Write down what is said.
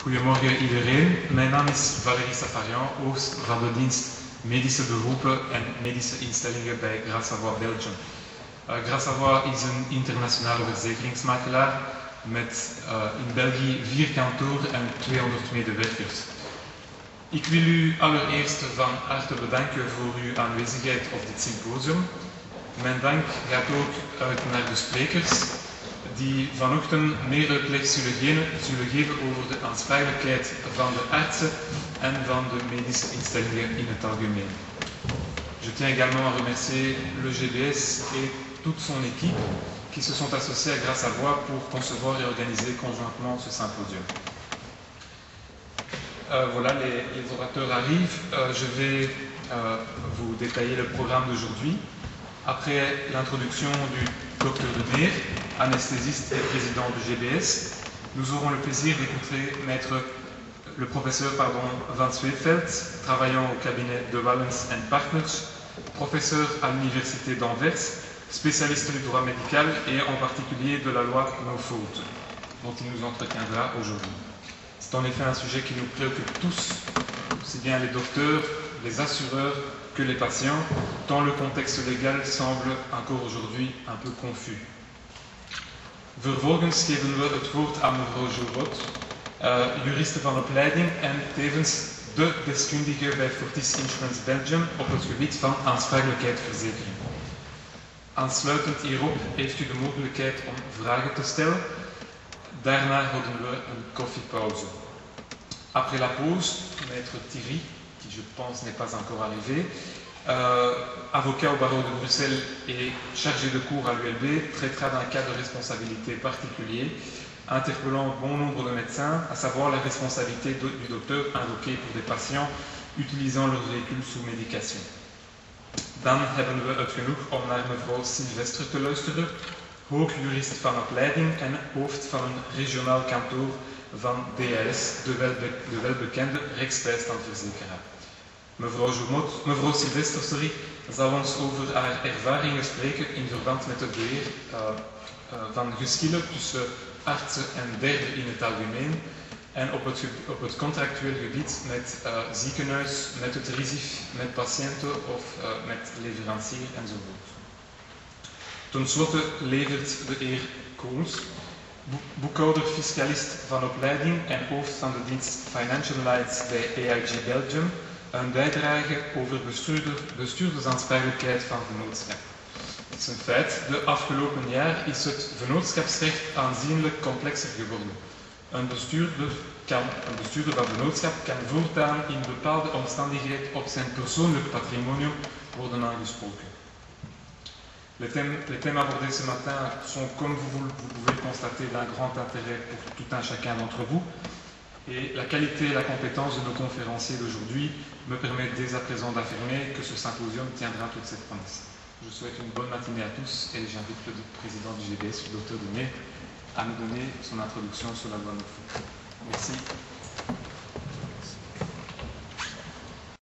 Goedemorgen iedereen. Mijn naam is Valérie Safarian, hoofd van de dienst Medische Beroepen en Medische Instellingen bij Gras Savoye Belgium. Gras Savoye is een internationale verzekeringsmakelaar met in België 4 kantoren en 200 medewerkers. Ik wil u allereerst van harte bedanken voor uw aanwezigheid op dit symposium. Mijn dank gaat ook uit naar de sprekers die vanochtend meer uitleg zullen geven over de aansprakelijkheid van de artsen en van de medische instellingen in het algemeen. Je tiens également à remercier le GBS et toute son équipe qui se sont associés à Gras Savoye pour concevoir et organiser conjointement ce symposium. Voilà, les orateurs arrivent. Je vais vous détailler le programme d'aujourd'hui. Après l'introduction du Dr Demeer, anesthésiste et président du GBS, nous aurons le plaisir d'écouter le professeur Van Zweefeld, travaillant au cabinet de Wallens & Partners, professeur à l'université d'Anvers, spécialiste du droit médical et en particulier de la loi No Fault, dont il nous entretiendra aujourd'hui. C'est en effet un sujet qui nous préoccupe tous, aussi bien les docteurs, les assureurs que les patients, tant le contexte légal semble encore aujourd'hui un peu confus. Vervolgens geven we het woord aan mevrouw Jourot, juriste van opleiding en tevens de deskundige bij Fortis Insurance Belgium op het gebied van aansprakelijkheidsverzekering. Aansluitend hierop heeft u de mogelijkheid om vragen te stellen. Daarna houden we een koffiepauze. Après la pause, maître Thierry, qui je pense n'est pas encore arrivé, avocat au barreau de Bruxelles et chargé de cours à l'ULB, traitera d'un cas de responsabilité particulier, interpellant bon nombre de médecins, à savoir la responsabilité du docteur invoquée pour des patiënts utilisant leur véhicule sous médication. Dan hebben we het genoeg om naar mevrouw Sylvestre te luisteren, hoogjurist van opleiding en hoofd van een regionaal kantoor van DAS, de welbekende rechtsbijstandverzekeraar. Mevrouw Sylvestre zal ons over haar ervaringen spreken in verband met het beheer van geschillen tussen artsen en derden in het algemeen en op het contractueel gebied met ziekenhuis, met het RISIF, met patiënten of met leverancier enzovoort. Ten slotte levert de heer Koons, boekhouder-fiscalist van opleiding en hoofd van de dienst Financial Lights bij AIG Belgium, een bijdrage over bestuurdersaansprakelijkheid van vennootschap. Het is een feit, de afgelopen jaar is het vennootschapsrecht aanzienlijk complexer geworden. Een bestuurder van vennootschap kan voortaan in bepaalde omstandigheden op zijn persoonlijk patrimonium worden aangesproken. Les thèmes abordés ce matin sont, comme vous pouvez le constater, d'un grand intérêt pour tout un chacun d'entre vous. Et la qualité et la compétence de nos conférenciers d'aujourd'hui me permettent dès à présent d'affirmer que ce symposium tiendra toute cette promesse. Je souhaite une bonne matinée à tous et j'invite le président du GBS, le Dr Demeer, à nous donner son introduction sur la loi No Fault. Merci.